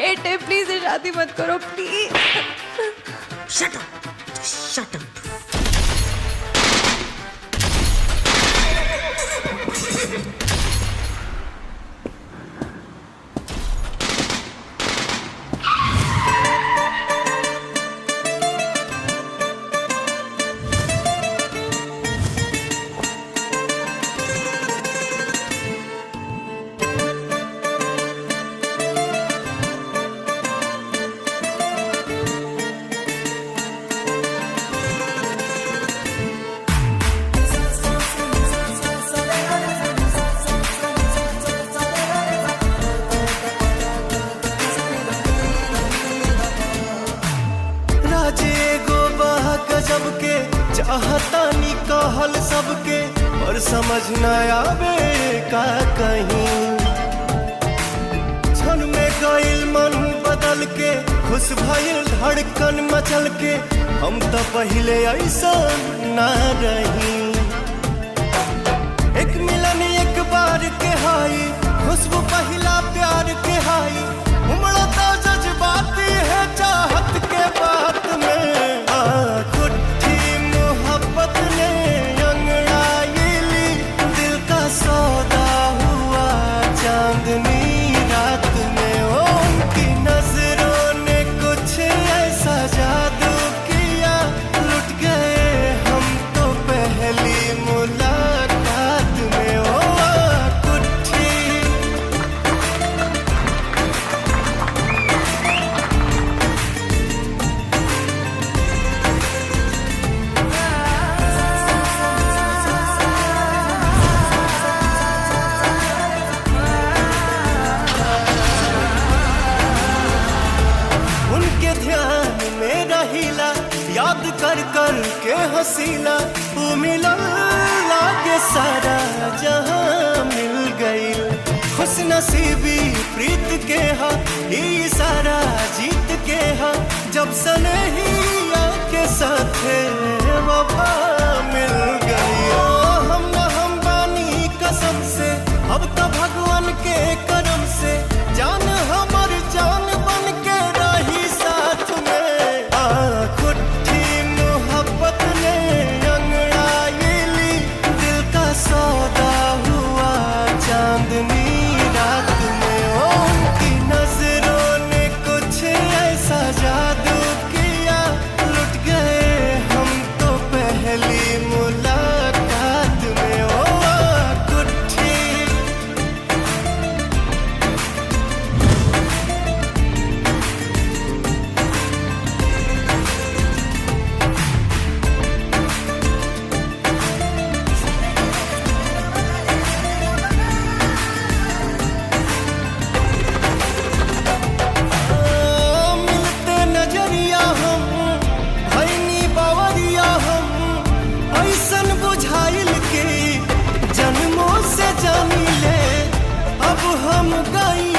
Debt है, please ये शादी मत करो please. Shut up, shut up. सबके चाहता नी कहल सबके, और समझ न आवे का कहीं। क्षण में गइल मन बदल के, खुश भइल धड़कन मचल के, हम तो पहले ऐसा ना रही। एक मिलन एक बार के हाई, खुशबू पहला प्यार के हाई, उमड़ा तो जज्बाती है चाहत के बात में। सौदा हुआ चांदनी रात में, उनकी नजरों ने कुछ ऐसा जादू किया, लुट गए हम तो पहली मुलाकात में। ओ कुट्ठी याद कर कर के हसीला, वो मिलन लागे सारा जहां मिल गई। खुश नसीबी प्रीत के हा, ये सारा जीत के हा, जब सनहिया के साथ वफा मिल गई। ओ हम बानी कसम से, अब तो भगवान के करम से, जान हमर जान बन के रही साथ में। सौदा हुआ चांदनी रात में, उनकी नजरों ने कुछ ऐसा जादू किया, लुट गए हम तो पहली मुलाकात में। ओ कुट्ठी जन्मों से जानी ले, अब हम गई